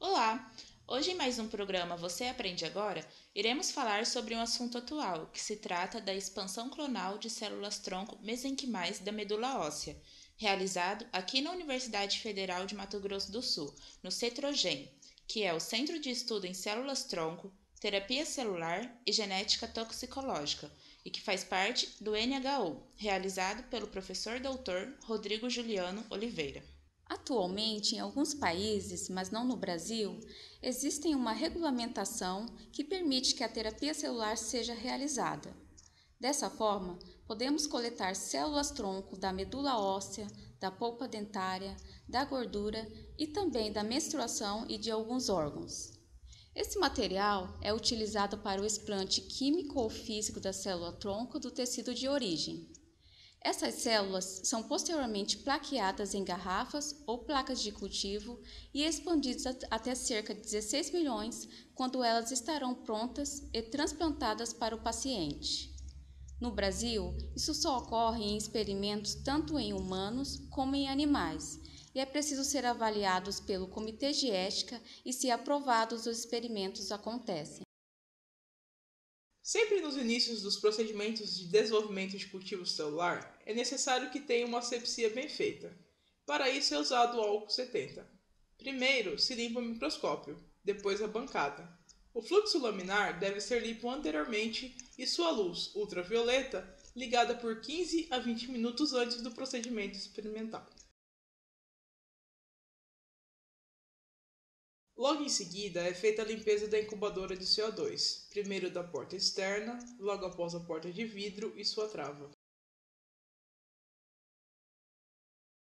Olá! Hoje, em mais um programa Você Aprende Agora, iremos falar sobre um assunto atual, que se trata da expansão clonal de células-tronco mesenquimais da medula óssea, realizado aqui na Universidade Federal de Mato Grosso do Sul, no CETROGEM, que é o Centro de Estudo em Células-Tronco, Terapia Celular e Genética Toxicológica, e que faz parte do NHU, realizado pelo professor doutor Rodrigo Juliano Oliveira. Atualmente, em alguns países, mas não no Brasil, existe uma regulamentação que permite que a terapia celular seja realizada. Dessa forma, podemos coletar células-tronco da medula óssea, da polpa dentária, da gordura e também da menstruação e de alguns órgãos. Esse material é utilizado para o explante químico ou físico da célula-tronco do tecido de origem. Essas células são posteriormente plaqueadas em garrafas ou placas de cultivo e expandidas até cerca de 16 milhões, quando elas estarão prontas e transplantadas para o paciente. No Brasil, isso só ocorre em experimentos tanto em humanos como em animais, e é preciso ser avaliados pelo Comitê de Ética e, se aprovados, os experimentos acontecem. Sempre nos inícios dos procedimentos de desenvolvimento de cultivo celular, é necessário que tenha uma asepsia bem feita. Para isso é usado o álcool 70. Primeiro se limpa o microscópio, depois a bancada. O fluxo laminar deve ser limpo anteriormente e sua luz ultravioleta ligada por 15 a 20 minutos antes do procedimento experimental. Logo em seguida, é feita a limpeza da incubadora de CO2, primeiro da porta externa, logo após a porta de vidro e sua trava.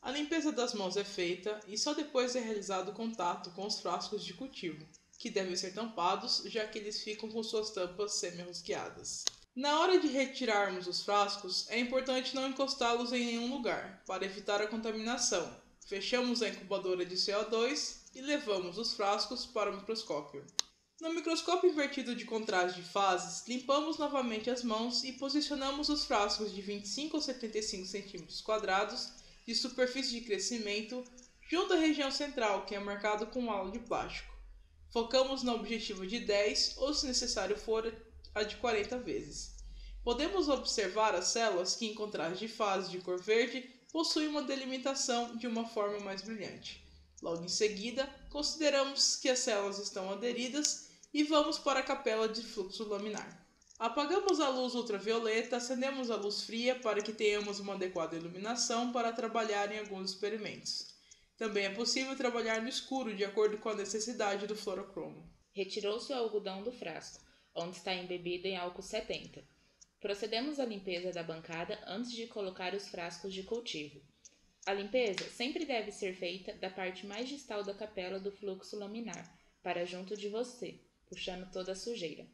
A limpeza das mãos é feita e só depois é realizado o contato com os frascos de cultivo, que devem ser tampados, já que eles ficam com suas tampas semi-rosqueadas. Na hora de retirarmos os frascos, é importante não encostá-los em nenhum lugar, para evitar a contaminação. Fechamos a incubadora de CO2 e levamos os frascos para o microscópio. No microscópio invertido de contraste de fases, limpamos novamente as mãos e posicionamos os frascos de 25 ou 75 cm² de superfície de crescimento junto à região central, que é marcado com um halo de plástico. Focamos no objetivo de 10 ou, se necessário for, a de 40 vezes. Podemos observar as células que, em contraste de fase de cor verde, possuem uma delimitação de uma forma mais brilhante. Logo em seguida, consideramos que as células estão aderidas e vamos para a capela de fluxo laminar. Apagamos a luz ultravioleta, acendemos a luz fria para que tenhamos uma adequada iluminação para trabalhar em alguns experimentos. Também é possível trabalhar no escuro, de acordo com a necessidade do fluorocromo. Retirou-se o algodão do frasco, onde está embebida em álcool 70. Procedemos à limpeza da bancada antes de colocar os frascos de cultivo. A limpeza sempre deve ser feita da parte mais distal da capela do fluxo laminar, para junto de você, puxando toda a sujeira.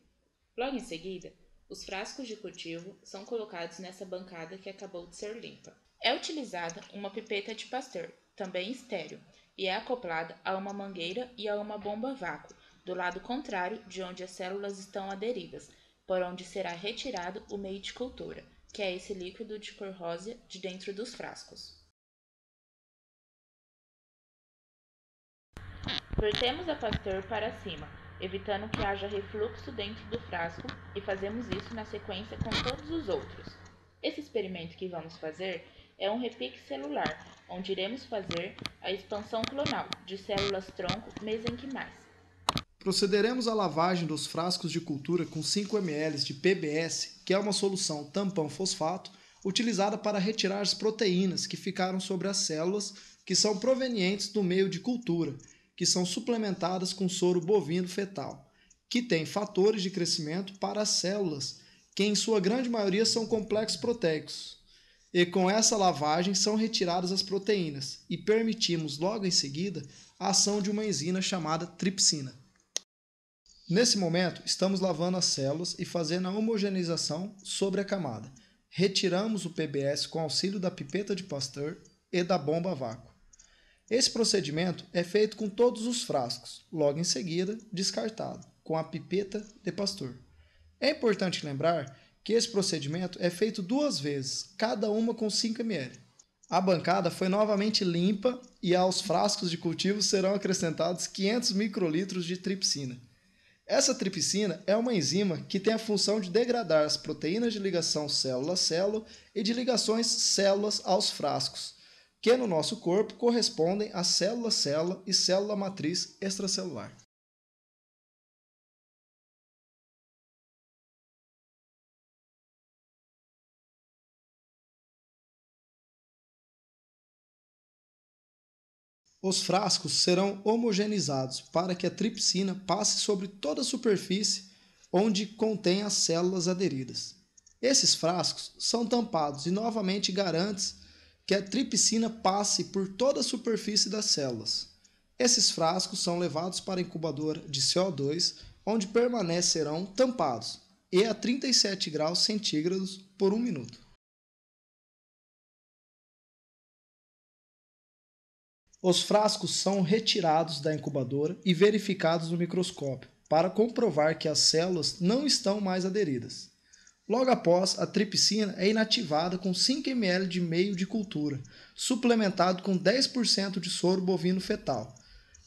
Logo em seguida, os frascos de cultivo são colocados nessa bancada que acabou de ser limpa. É utilizada uma pipeta de Pasteur, também estéril, e é acoplada a uma mangueira e a uma bomba a vácuo, do lado contrário de onde as células estão aderidas, por onde será retirado o meio de cultura, que é esse líquido de cor rósea de dentro dos frascos. Vertemos a Pasteur para cima, evitando que haja refluxo dentro do frasco, e fazemos isso na sequência com todos os outros. Esse experimento que vamos fazer é um repique celular, onde iremos fazer a expansão clonal de células-tronco mesenquimais. Procederemos à lavagem dos frascos de cultura com 5 ml de PBS, que é uma solução tampão-fosfato, utilizada para retirar as proteínas que ficaram sobre as células que são provenientes do meio de cultura, que são suplementadas com soro bovino fetal, que tem fatores de crescimento para as células, que em sua grande maioria são complexos proteicos. E com essa lavagem são retiradas as proteínas e permitimos logo em seguida a ação de uma enzima chamada tripsina. Nesse momento, estamos lavando as células e fazendo a homogeneização sobre a camada. Retiramos o PBS com auxílio da pipeta de Pasteur e da bomba a vácuo. Esse procedimento é feito com todos os frascos, logo em seguida descartado, com a pipeta de Pasteur. É importante lembrar que esse procedimento é feito 2 vezes, cada uma com 5 ml. A bancada foi novamente limpa e aos frascos de cultivo serão acrescentados 500 microlitros de tripsina. Essa tripsina é uma enzima que tem a função de degradar as proteínas de ligação célula-célula e de ligações células aos frascos, que no nosso corpo correspondem a célula-célula e célula-matriz extracelular. Os frascos serão homogeneizados para que a tripsina passe sobre toda a superfície onde contém as células aderidas. Esses frascos são tampados e novamente garantem que a tripsina passe por toda a superfície das células. Esses frascos são levados para a incubadora de CO2, onde permanecerão tampados e a 37 graus centígrados por 1 minuto. Os frascos são retirados da incubadora e verificados no microscópio para comprovar que as células não estão mais aderidas. Logo após, a tripsina é inativada com 5 ml de meio de cultura, suplementado com 10% de soro bovino fetal.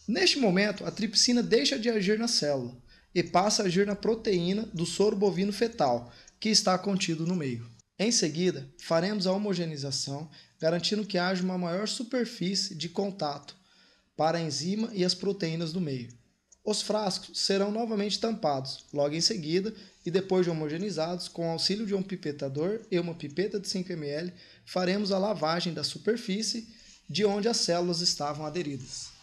Neste momento, a tripsina deixa de agir na célula e passa a agir na proteína do soro bovino fetal, que está contido no meio. Em seguida, faremos a homogeneização, garantindo que haja uma maior superfície de contato para a enzima e as proteínas do meio. Os frascos serão novamente tampados, logo em seguida, e depois de homogeneizados, com o auxílio de um pipetador e uma pipeta de 5 ml, faremos a lavagem da superfície de onde as células estavam aderidas.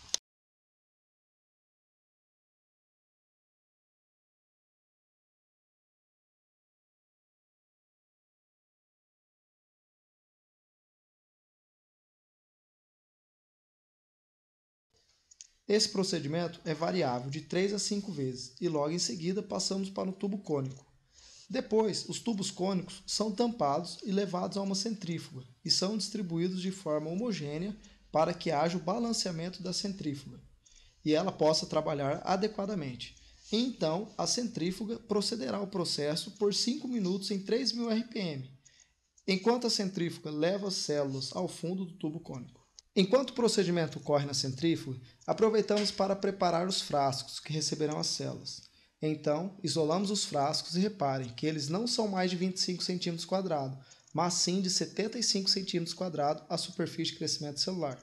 Esse procedimento é variável de 3 a 5 vezes e logo em seguida passamos para o tubo cônico. Depois, os tubos cônicos são tampados e levados a uma centrífuga e são distribuídos de forma homogênea para que haja o balanceamento da centrífuga e ela possa trabalhar adequadamente. Então, a centrífuga procederá ao processo por 5 minutos em 3.000 RPM, enquanto a centrífuga leva as células ao fundo do tubo cônico. Enquanto o procedimento ocorre na centrífuga, aproveitamos para preparar os frascos que receberão as células. Então, isolamos os frascos e reparem que eles não são mais de 25 cm², mas sim de 75 cm² a superfície de crescimento celular.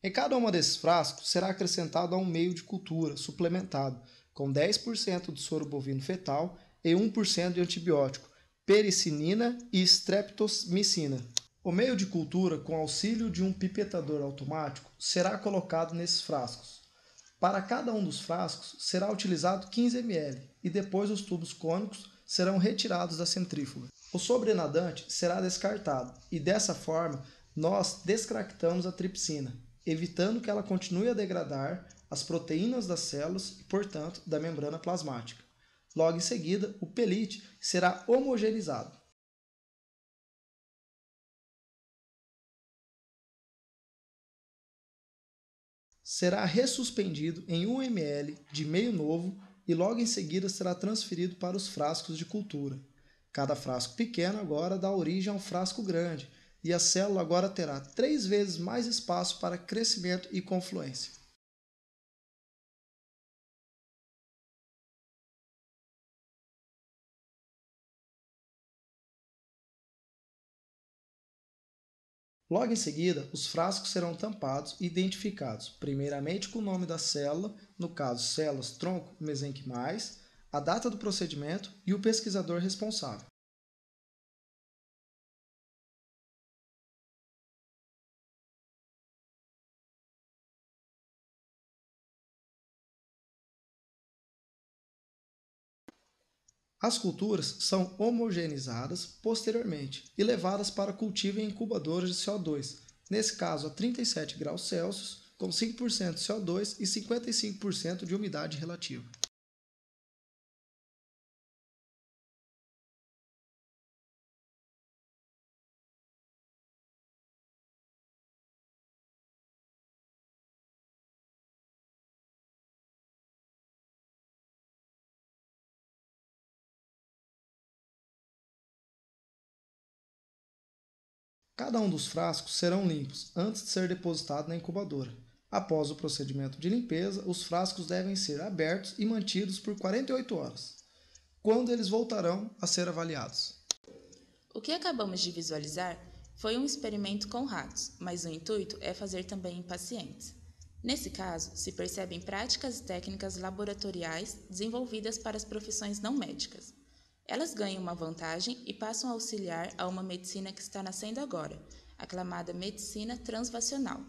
Em cada uma desses frascos será acrescentado um meio de cultura suplementado com 10% de soro bovino fetal e 1% de antibiótico, pericinina e streptomicina. O meio de cultura, com auxílio de um pipetador automático, será colocado nesses frascos. Para cada um dos frascos, será utilizado 15 ml e depois os tubos cônicos serão retirados da centrífuga. O sobrenadante será descartado e, dessa forma, nós descaractamos a tripsina, evitando que ela continue a degradar as proteínas das células e, portanto, da membrana plasmática. Logo em seguida, o pelite será homogeneizado. Será ressuspendido em 1 ml de meio novo e logo em seguida será transferido para os frascos de cultura. Cada frasco pequeno agora dá origem a um frasco grande e a célula agora terá 3 vezes mais espaço para crescimento e confluência. Logo em seguida, os frascos serão tampados e identificados, primeiramente com o nome da célula, no caso células tronco mesenquimais, a data do procedimento e o pesquisador responsável. As culturas são homogeneizadas posteriormente e levadas para cultivo em incubadoras de CO2, nesse caso a 37 graus Celsius, com 5% de CO2 e 55% de umidade relativa. Cada um dos frascos serão limpos antes de ser depositado na incubadora. Após o procedimento de limpeza, os frascos devem ser abertos e mantidos por 48 horas, quando eles voltarão a ser avaliados. O que acabamos de visualizar foi um experimento com ratos, mas o intuito é fazer também em pacientes. Nesse caso, se percebem práticas e técnicas laboratoriais desenvolvidas para as profissões não médicas. Elas ganham uma vantagem e passam a auxiliar a uma medicina que está nascendo agora, aclamada medicina transvacional.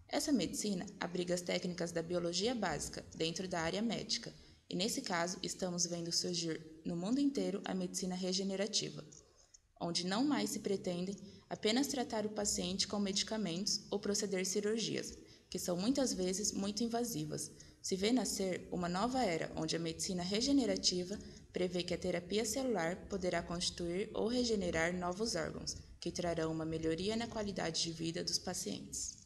Essa medicina abriga as técnicas da biologia básica dentro da área médica, e nesse caso estamos vendo surgir no mundo inteiro a medicina regenerativa, onde não mais se pretende apenas tratar o paciente com medicamentos ou proceder cirurgias, que são muitas vezes muito invasivas. Se vê nascer uma nova era onde a medicina regenerativa prevê que a terapia celular poderá constituir ou regenerar novos órgãos, que trarão uma melhoria na qualidade de vida dos pacientes.